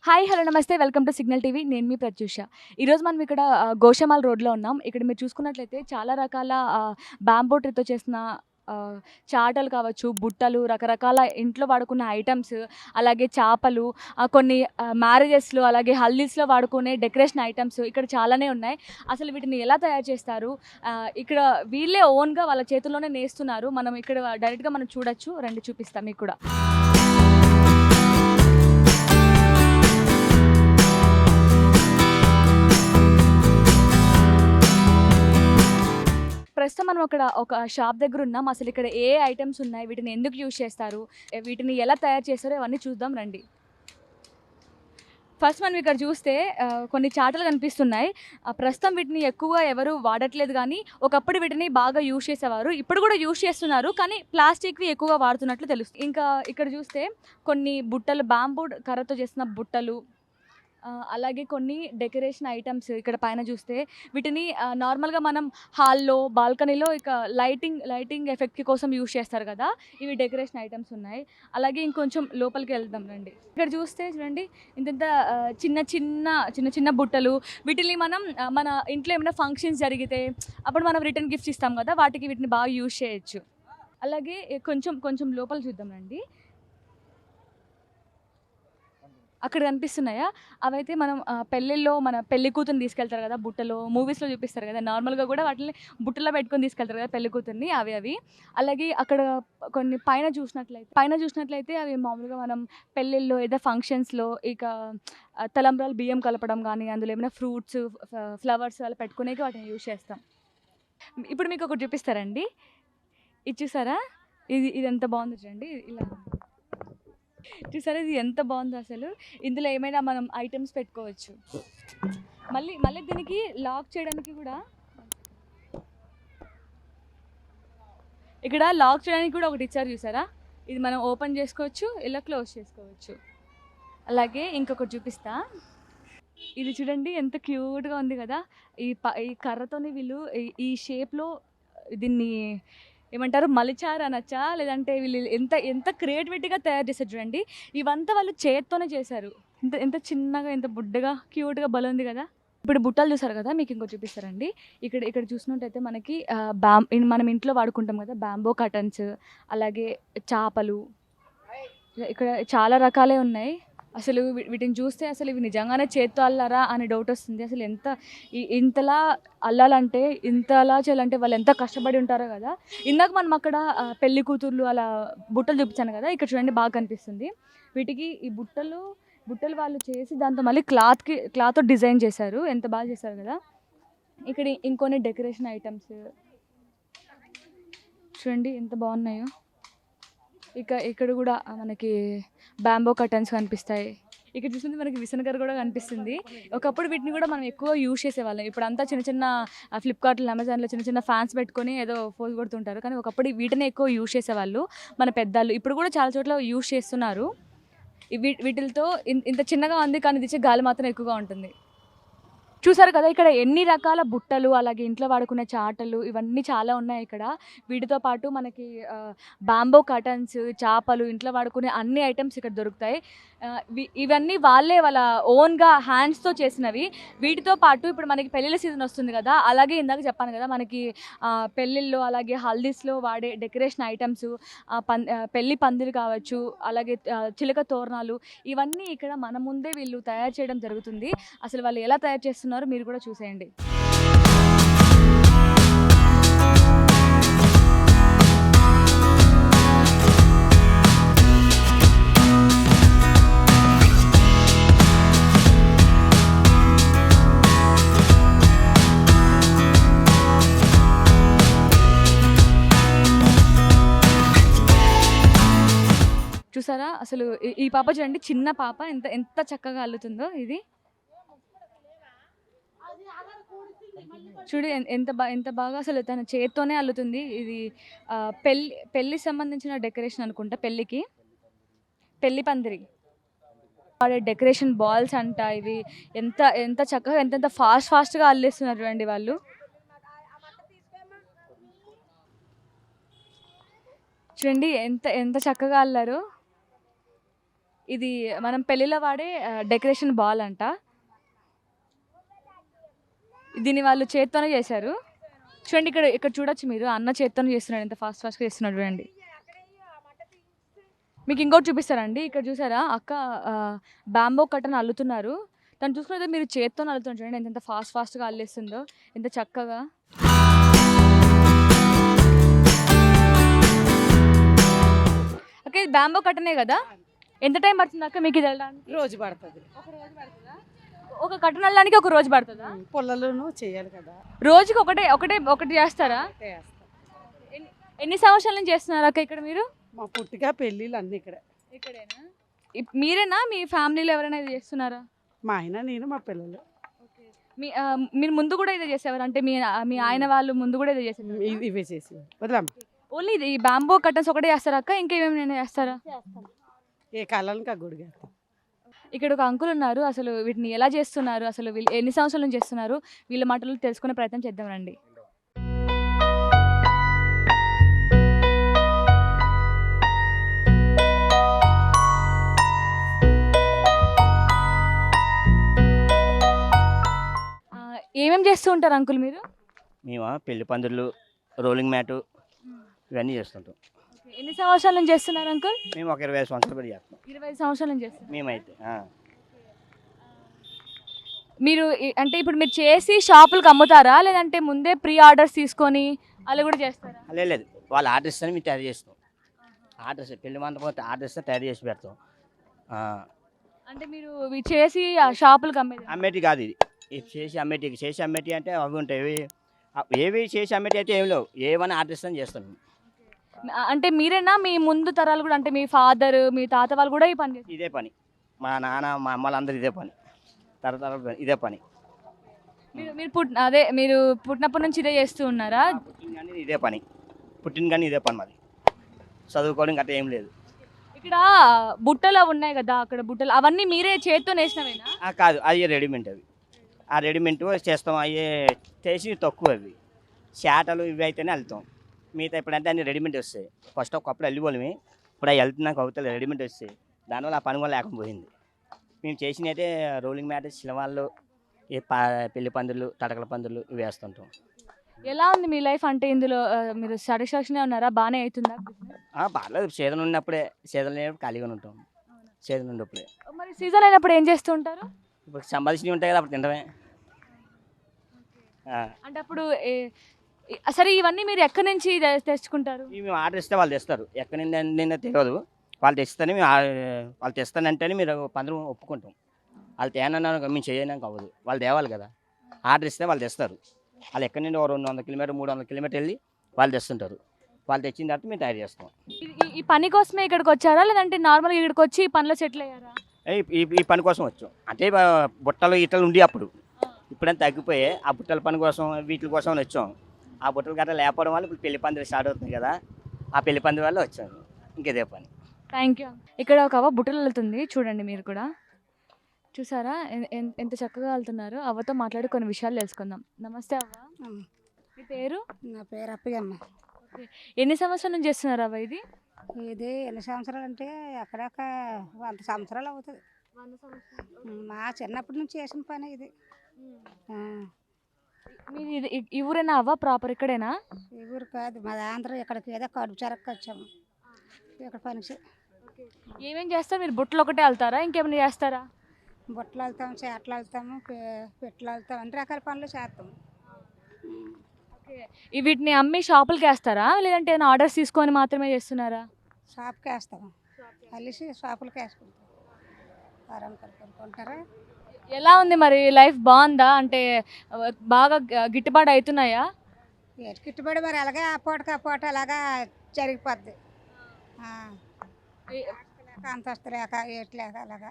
Hi! Hello! నమస్తే. Welcome to signal TV. నేను మీ ప్రత్యూష. ఈరోజు మనం ఇక్కడ గోషామాల్ రోడ్‌లో ఉన్నాం. ఇక్కడ మీరు చూసుకున్నట్లయితే చాలా రకాల బ్యాంబూ ట్రీతో చేసిన ఆహ్, చాటలు కావచ్చు, బుట్టలు, రకరకాల ఇంట్లో వాడుకున్న ఐటెమ్స్, అలాగే చాపలు, కొన్ని మ్యారేజెస్‌లో అలాగే హల్దీస్‌లో వాడుకునే డెకరేషన్ ఐటెమ్స్ ఇక్కడ చాలానే ఉన్నాయి. అసలు వీటిని ఎలా తయారు చేస్తారు? ఇక్కడ వీళ్ళే ఓన్‌గా వాళ్ళ చేతుల్లోనే నేస్తున్నారు. మనం ఇక్కడ డైరెక్ట్‌గా మనం చూడొచ్చు. రండి చూపిస్తా మీకు కూడా. ప్రస్తుతం మనం ఒక షాప్ దగ్గరున్నాం. అసలిక్కడ ఏ ఐటెమ్స్ ఉన్నాయి? వీటిని ఎందుకు యూజ్ చేస్తారు? వీటిని ఎలా తయారు చేస్తారో ఇవన్నీ చూద్దాం రండి. ఫస్ట్ మనం ఇక్కడ చూస్తే కొన్ని చాటలు కనిపిస్తున్నాయి. ప్రస్తుతం వీటిని ఎక్కువగా ఎవరు వాడట్లేదు గానీ, ఒకప్పుడు వీటిని బాగా యూజ్ చేసేవారు. ఇప్పుడు కూడా యూజ్ చేస్తున్నారు. కానీ ప్లాస్టిక్‌వి ఎక్కువగా వాడుతున్నట్లు తెలుస్తుంది. ఇంకా ఇక్కడ చూస్తే కొన్ని బుట్టలు బ్యాంబూ కర్రతో చేసిన బుట్టలు, అలాగే కొన్ని డెకరేషన్ ఐటెమ్స్ ఇక్కడ పైన చూస్తే వీటిని నార్మల్‌గా మనం హాల్‌లో, బాల్కనీలో ఇక లైటింగ్ ఎఫెక్ట్ కోసం యూజ్ చేస్తారు కదా! ఇవి డెకరేషన్ ఐటెమ్స్ ఉన్నాయి. అలాగే ఇంకొంచెం లోపలికి వెళ్దాం రండి. ఇక్కడ చూస్తే చూడండి ఇంతింత చిన్న చిన్న బుట్టలు. వీటిని మనం మన ఇంట్లో ఏమైనా ఫంక్షన్స్ జరిగితే అప్పుడు మనం రిటర్న్ గిఫ్ట్స్ ఇస్తాం కదా! వాటికి వీటిని బాగా యూజ్ చేయొచ్చు. అలాగే కొంచెం లోపల చూద్దాం రండి. అక్కడ కనిపిస్తున్నాయా? అవైతే మనం పెళ్ళిల్లో మన పెళ్లి కూతురిని తీసుకెళ్తారు కదా! బుట్టలో, మూవీస్‌లో చూపిస్తారు కదా! నార్మల్‌గా కూడా వాటిని బుట్టలో పెట్టుకొని తీసుకెళ్తారు కదా! పెళ్లి కూతురిని అవి. అలాగే అక్కడ కొన్ని పైన చూసినట్లయితే అవి మామూలుగా మనం పెళ్ళిల్లో ఏదో ఫంక్షన్స్‌లో ఇక తలంబ్రాలు బియ్యం కలపడం గానీ, అందులో ఏమైనా ఫ్రూట్స్, ఫ్లవర్స్ అలా పెట్టుకునేకి వాటిని యూజ్ చేస్తాం. ఇప్పుడు మీకొకటి చూపిస్తారండి. ఇది చూసారా? ఇది ఎంత బావుందో చూడండి. ఇలా చూసారా ఇది ఎంత బావుందో అసలు. ఇందులో ఏమైనా మనం ఐటెమ్స్ పెట్టుకోవచ్చు. మళ్ళీ దీనికి లాక్ చేయడానికి కూడా ఇక్కడ లాక్ చేయడానికి కూడా ఒకటి ఇచ్చారు చూసారా? ఇది మనం ఓపెన్ చేసుకోవచ్చు, ఇలా క్లోజ్ చేసుకోవచ్చు. అలాగే ఇంకొకటి చూపిస్తా. ఇది చూడండి ఎంత క్యూట్‌గా ఉంది కదా! ఈ కర్రతోని వీళ్ళు ఈ షేప్‌లో దీన్ని ఏమంటారు మలిచారు అనొచ్చా? లేదంటే వీళ్ళు ఎంత ఎంత క్రియేటివిటీగా తయారు చేశారు చూడండి. ఇవంతా వాళ్ళు చేత్తోనే చేశారు. ఎంత ఎంత చిన్నగా, ఎంత బుడ్డగా, క్యూట్‌గా భలే ఉంది కదా! ఇప్పుడు బుట్టలు చూసారు కదా! మీకు ఇంకోటి చూపిస్తారండి. ఇక్కడ ఇక్కడ చూసినట్టయితే మనకి మనం ఇంట్లో వాడుకుంటాం కదా! బ్యాంబో కర్టన్స్, అలాగే చాపలు, ఇక్కడ చాలా రకాలే ఉన్నాయి. అసలు వీటిని చూస్తే అసలు ఇవి నిజంగానే చేత్తో అల్లారా అని డౌటొస్తుంది. అసలు ఇంతలా అల్లాలంటే, ఇంతలా చేయాలంటే వాళ్ళెంత కష్టపడి ఉంటారో గదా! ఇందాక మనం అక్కడ పెళ్లి కూతుర్లు అలా బుట్టలు చూపించాను గదా! ఇక్కడ చూడండి బాగా కనిపిస్తుంది. వీటికి ఈ బుట్టలు వాళ్ళు చేసి దాంతో మళ్ళీ క్లాత్‌తో డిజైన్ చేశారు. ఎంత బాగా చేశారు గదా! ఇక్కడ ఇంకొన్ని డెకరేషన్ ఐటెమ్స్ చూడండి ఎంత బాగున్నాయో. ఇక్కడ గూడా మనకి బ్యాంబో కర్టన్స్ కనిపిస్తాయి. ఇక్కడ చూస్తుంటే మనకి విసనకర్ర కూడా కనిపిస్తుంది. ఒకప్పుడు వీటిని కూడా మనం ఎక్కువ యూజ్ చేసేవాళ్ళం. ఇప్పుడంతా చిన్న చిన్న ఫ్లిప్‌కార్ట్‌లో, అమెజాన్‌లో చిన్న చిన్న ఫ్యాన్స్ పెట్టుకొని ఏదో పోజ్ కొడుతుంటారు. కానీ ఒకప్పుడు వీటినే ఎక్కువ యూజ్ చేసేవాళ్ళు మన పెద్దలు. ఇప్పుడు కూడా చాలా చోట్ల యూజ్ చేస్తున్నారు. వీటిలతో ఇంత చిన్నగా ఉంది కానీ ఇదిచ్చే గాలి మాత్రం ఎక్కువగా ఉంటుంది. చూసారు కదా! ఇక్కడ ఎన్ని రకాల బుట్టలు, అలాగే ఇంట్లో వాడుకునే చాటలు ఇవన్నీ చాలా ఉన్నాయిక్కడ. వీటితో పాటు మనకి బాంబో కర్టన్స్, చాపలు, ఇంట్లో వాడుకునే అన్ని ఐటెమ్స్ ఇక్కడ దొరుకుతాయి. ఇవన్నీ వాళ్ళే వాళ్ళ ఓన్‌గా హ్యాండ్స్‌తో చేసినవి. వీటితో పాటు ఇప్పుడు మనకి పెళ్ళిళ్ళ సీజన్ వస్తుంది కదా! అలాగే ఇందాక చెప్పాను కదా! మనకి పెళ్ళిల్లో అలాగే హల్దీస్‌లో వాడే డెకరేషన్ ఐటెమ్స్, పెళ్లి పందిరి కావచ్చు, అలాగే చిలక తోరణాలు ఇవన్నీ ఇక్కడ మన ముందే వీళ్ళు తయారు చేయడం జరుగుతుంది. అసలు వాళ్ళు ఎలా తయారు చేస్తున్నారో మీరు కూడా చూసేయండి. చూసారా? అసలు ఈ పాప చూడండి చిన్న పాప ఎంత ఎంత చక్కగా అల్లుతుందో ఇది. చూడు ఎంత బాగా అసలు తన చేత్తోనే అల్లుతుంది. ఇది పెళ్ళికి సంబంధించిన డెకరేషన్ అనుకుంటా పెళ్ళికి. పెళ్లి పందిరి. వాడే డెకరేషన్ బాల్స్ అంట ఇవి. ఎంత ఎంత చక్కగా ఎంతెంత ఫాస్ట్‌గా అల్లేస్తున్నారు చూడండి వాళ్ళు. చూడండి ఎంత ఎంత చక్కగా అల్లారో. ఇది మనం పెళ్ళిలో వాడే డెకరేషన్ బాల్ అంట. దీన్ని వాళ్ళు చేత్తోనే చేశారు. చూడండి ఇక్కడ ఇక్కడ చూడొచ్చు మీరు అన్న చేత్తోనే చేస్తున్నాడు. ఎంత ఫాస్ట్‌గా చేస్తున్నాడు చూడండి. మీకు ఇంకోటి చూపిస్తానండి. ఇక్కడ చూసారా అక్క బాంబో కట్టను అల్లుతున్నారు. తను చూసుకున్నట్లయితే మీరు చేత్తోని అల్లుతున్నారు చూడండి. ఎంత ఫాస్ట్‌గా అల్లేస్తుందో ఎంత చక్కగా. అక్క ఇది బాంబో కట్టనే కదా? ఎంత టైం పడుతుంది అక్క మీకు ఇది వెళ్ళడానికి? రోజు పడుతుంది. ఒక రోజు పడుతుందా? ఒక కట్టను అల్లడానికి ఒక రోజు పడుతుందా? పొలాలను చేయాలి కదా. రోజుకి ఒకటి చేస్తారా? ఎన్ని సంవత్సరాల నుంచి చేస్తున్నారు అక్క ఇక్కడ మీరు? మా పుట్టిగా పెళ్ళిళ్ళు అన్నీ ఇక్కడ. ఇక్కడేనా? మీరేనా మీ ఫ్యామిలీలో ఎవరైనా ఇది చేస్తున్నారా? మా ఆయన నేను మా పిల్లలు. మీరు ముందు కూడా ఇదే చేసేవారు అంటే మీ ఆయన వాళ్ళు ముందు కూడా ఇదే చేసేవారు? ఇవే చేసి వదిలేమ్మ. ఓన్లీ ఇది ఈ బాంబో కట్టన్స్ ఒకటే చేస్తారా అక్క? ఇంకేమేమి చేస్తారా? ఏ కాలానికి ఆ గుడిగా. ఇక్కడ ఒక అంకుల్ ఉన్నారు. అసలు వీటిని ఎలా చేస్తున్నారు, అసలు వీళ్ళు ఎన్ని సంవత్సరాల నుంచి చేస్తున్నారు, వీళ్ళ మాటలు తెలుసుకునే ప్రయత్నం చేద్దాం రండి. ఏమేమి చేస్తూ ఉంటారు అంకుల్ మీరు? మేము పెళ్లి పందిర్లు, రోలింగ్ మ్యాటు ఇవన్నీ చేస్తుంటాం. ఎన్ని సంవత్సరాల నుంచి చేస్తున్నారు అంకుల్? మేము ఒక 25 సంవత్సరాలు పడి చేస్తాం. 25 సంవత్సరాల నుంచి చేస్తున్నారు మేమైతే మీరు అంటే ఇప్పుడు మీరు చేసి షాపులకు అమ్ముతారా, లేదంటే ముందే ప్రీ ఆర్డర్స్ తీసుకొని అలా కూడా చేస్తారా? లేదు, వాళ్ళు ఆర్డర్ ఇస్తేనే మేము తయారు చేస్తాం. ఆర్డర్స్ పెళ్లి మండపం ఆర్డర్ ఇస్తే తయారు చేసి పెడతాం. అంటే మీరు ఇవి చేసి షాపులకు అమ్మేటి కాదు ఇది చేసి అమ్మేటి అంటే అవి ఉంటాయి. ఏవి చేసి అమ్మేటి అయితే ఏమి లేవు. ఏమైనా ఆర్డర్ ఇస్తాను చేస్తాం. అంటే మీరేనా మీ ముందు తరాలు కూడా, అంటే మీ ఫాదర్ మీ తాత వాళ్ళు కూడా ఈ పని చేస్తారు? ఇదే పని. మా నాన్న మా అమ్మలందరూ ఇదే పని. తరతరాలు ఇదే పని. మీరు పుట్టినప్పటి నుంచి ఇదే చేస్తూ ఉన్నారా? ఇదే పని. పుట్టిన కానీ ఇదే పని మాది. చదువుకోవడం గట్రా ఏం లేదు. ఇక్కడ బుట్టలు ఉన్నాయి కదా, అక్కడ బుట్టలు అవన్నీ మీరే చేతితో నేసినవేనా? కాదు, అవి రెడీమేడ్. అవి ఆ రెడీమేడ్ చేస్తాం. అవి చేసి తక్కువ. అవి శాటలు ఇవి అయితేనే వెళ్తాం. మిగతా ఇప్పుడంటే అన్ని రెడీమేడ్ వస్తాయి. ఫస్ట్ ఒకప్పుడు వెళ్ళిపోలేమి, ఇప్పుడు అవి వెళ్తున్నాక అవుతుంది రెడీమేడ్ వస్తాయి. దానివల్ల ఆ పని వల్ల లేకుండా పోయింది. మేము చేసిన అయితే రోలింగ్ మ్యాట్, శిలవాళ్ళు, ఈ పెళ్లి పందిర్లు, తడకల పందిర్లు ఇవి వేస్తుంటాం. ఎలా ఉంది మీ లైఫ్? అంటే ఇందులో మీరు సాటిస్ఫాక్షన్ ఉన్నారా? బాగానే అవుతుందా? బాగాలేదు. సీజన్ ఉన్నప్పుడే, సీజన్ లేనప్పుడు ఖాళీగా ఉంటాం. సీజన్ ఉన్నప్పుడే. మరి సీజన్ అయినప్పుడు ఏం చేస్తూ ఉంటారు? ఇప్పుడు సంపాదించినవి ఉంటాయి కదా, అప్పుడు తింటమే. అంటే అప్పుడు సరే ఇవన్నీ మీరు ఎక్కడి నుంచి తెచ్చుకుంటారు? మేము ఆర్డర్ ఇస్తే వాళ్ళు తెస్తారు. ఎక్కడి నుండి తెలియదు. వాళ్ళు తెస్తేనే మేము వాళ్ళు తెస్తానంటేనే మీరు పందరం ఒప్పుకుంటాం. వాళ్ళు తేనన్నా మేము చేయడానికి అవ్వదు. వాళ్ళు తేవాలి కదా. ఆర్డర్ ఇస్తే వాళ్ళు తెస్తారు. వాళ్ళు ఎక్కడి నుండి 200 కిలోమీటర్ 300 కిలోమీటర్ వెళ్ళి వాళ్ళు తెస్తుంటారు. వాళ్ళు తెచ్చిన తర్వాత మేము తయారు చేస్తాం. ఈ పని కోసమే ఇక్కడికి వచ్చారా, లేదంటే నార్మల్గా ఇక్కడికి వచ్చి ఈ పనిలో సెటిల్ అయ్యారా? ఈ పని కోసం వచ్చాం. అంటే బుట్టలు ఇట్టలు ఉండి అప్పుడు ఇప్పుడంతా తగ్గిపోయి ఆ బుట్టల పని కోసం వీటి కోసం వచ్చాం. ఆ బుట్టలు గట్రా లేకపోవడం వల్ల ఇప్పుడు పెళ్లి పందిరి స్టార్ట్ అవుతుంది కదా, ఆ పెళ్లి పందిరి వల్ల వచ్చాను. ఇంకేదే పని. Thank you. ఇక్కడ ఒక అవ్వ బుట్టలు వెళ్తుంది చూడండి. మీరు కూడా చూసారా ఎంత చక్కగా వెళ్తున్నారు? అవ్వతో మాట్లాడి కొన్ని విషయాలు తెలుసుకుందాం. నమస్తే అవ్వ, మీ పేరు? నా పేరు అప్పగమ్మ. ఎన్ని సంవత్సరాల నుంచి చేస్తున్నారు అవ్వ ఇది? ఇది ఎన్ని సంవత్సరాలు అంటే అక్కడక్క 100 సంవత్సరాలు అవుతుంది. మా చిన్నప్పటి నుంచి చేసిన పని ఇది. మీరు ఇది ఈ ఊరేనా అవ్వ? ప్రాపర్ ఇక్కడేనా? ఈ ఊరు కాదు, మాది ఆంధ్ర. ఇక్కడికి ఏదో కడుపు చెరకు వచ్చాము ఇక్కడ పనికి. ఏమేం చేస్తారు మీరు? బుట్టలు ఒకటే వెళ్తారా, ఇంకేమైనా చేస్తారా? బుట్టలు వెళ్తాము, చేటలు వెళ్తాము, పెట్టలు వెళ్తాము, అన్ని రకాల పనులు చేస్తాము. వీటిని అమ్మి షాపులకి వేస్తారా, లేదంటే ఏమైనా ఆర్డర్స్ తీసుకొని మాత్రమే చేస్తున్నారా? షాప్కి వేస్తాము, కలిసి షాపులకి వేసుకుంటాం. వారానికి కొనుక్కుంటారా? ఎలా ఉంది మరి లైఫ్? బాగుందా? అంటే బాగా గిట్టుబాటు అవుతున్నాయా? గిట్టుబడి మరి అలాగే ఆ పూట అలాగా జరిగిపోద్ది. అంతస్తు లేక ఏటి లేక అలాగా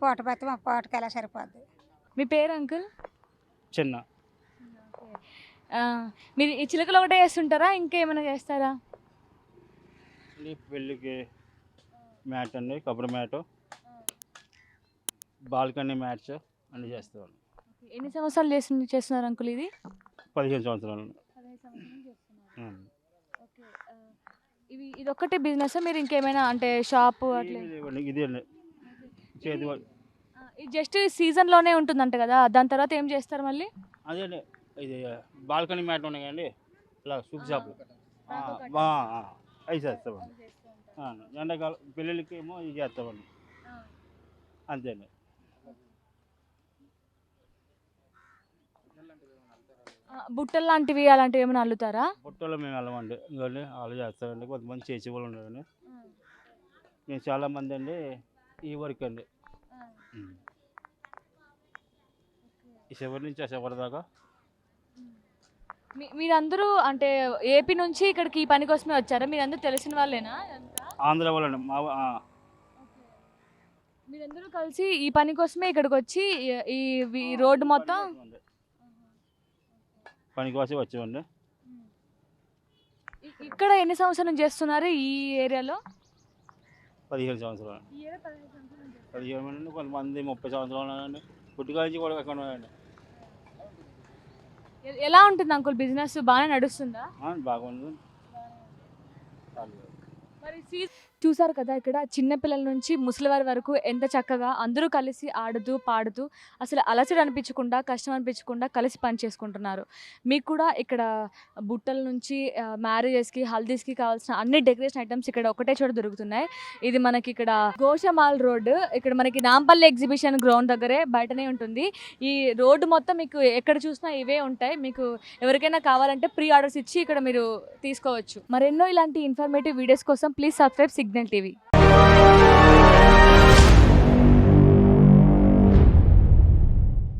పూట బతి మా పూటకి ఎలా సరిపోద్ది. మీ పేరు అంకుల్? చిన్న. మీరు ఈ చిలుకలు ఒకటే చేస్తుంటారా, ఇంకేమైనా చేస్తారా? పెళ్ళికి మ్యాట్ అండి, కొబ్బరి మ్యాటు, బాల్కనీ మ్యాట్స్ అన్నీ చేస్తాను. ఎన్ని సంవత్సరాలు చేస్తున్నారు అంకుల్ ఇది? 15 సంవత్సరాలు. ఇది ఒక్కటే బిజినెస్? మీరు ఇంకేమైనా అంటే షాపు అట్లా? ఇది చేతి వర్క్ ఇది జస్ట్ సీజన్లోనే ఉంటుందంట కదా, దాని తర్వాత ఏం చేస్తారు మళ్ళీ? అదే అండి, ఇది బాల్కనీ మ్యాట్ ఉన్నాయి కదండి, ఇలా సూప్ షాప్లు అవి చేస్తామండి. ఎండాకాలం పెళ్ళిళ్ళకి ఏమో ఇది చేస్తామండి, అంతే అండి. బుట్టలు లాంటివి అలాంటివి ఏమైనా అల్లుతారా? బుట్టలో మేము వెళ్ళమండి, ఇంకోండి వాళ్ళు చేస్తారండి. కొంతమంది చేసే వాళ్ళు ఉన్నారండి. మేము చాలామంది అండి ఈ వర్క్ అండి, ఈ చివరి నుంచి ఆ చివరి దాకా. మీరందరూ అంటే ఏపీ నుంచి ఇక్కడికి ఈ పని కోసమే వచ్చారా? మీరందరూ తెలిసిన వాళ్ళేనా ఇదంతా? ఆంధ్ర వాళ్ళండి మా మీరందరూ కలిసి ఈ పని కోసమే ఇక్కడికి వచ్చి ఈ రోడ్డు మొత్తం పని కోసం వచ్చామండి. ఇక్కడ ఎన్ని సంవత్సరాల నుంచి చేస్తున్నారు ఈ ఏరియాలో? 15 సంవత్సరాలు. 15 మంది, కొంతమంది 30 సంవత్సరాలు ఉన్నారండి. పుట్టుక నుంచి కూడా ఎక్కడ ఉన్నారండి. ఎలా ఉంటుంది అంకుల్ బిజినెస్? బాగానే నడుస్తుందా? బాగుంది. మరి చూసారు కదా, ఇక్కడ చిన్నపిల్లల నుంచి ముసలివారి వరకు ఎంత చక్కగా అందరూ కలిసి ఆడుతూ పాడుతూ అసలు అలసట అనిపించకుండా కష్టం అనిపించకుండా కలిసి పని చేసుకుంటున్నారు. మీకు కూడా ఇక్కడ బుట్టల నుంచి మ్యారేజెస్కి హల్దీస్కి కావాల్సిన అన్ని డెకరేషన్ ఐటమ్స్ ఇక్కడ ఒకటే చోట దొరుకుతున్నాయి. ఇది మనకి ఇక్కడ గోషమాల్ రోడ్డు, ఇక్కడ మనకి నాంపల్లి ఎగ్జిబిషన్ గ్రౌండ్ దగ్గరే బయటనే ఉంటుంది. ఈ రోడ్డు మొత్తం మీకు ఎక్కడ చూసినా ఇవే ఉంటాయి. మీకు ఎవరికైనా కావాలంటే ప్రీ ఆర్డర్స్ ఇచ్చి ఇక్కడ మీరు తీసుకోవచ్చు. మరెన్నో ఇలాంటి ఇన్ఫర్మేటివ్ వీడియోస్ కోసం ప్లీజ్ సబ్స్క్రైబ్ సిగ్నల్ టీవీ.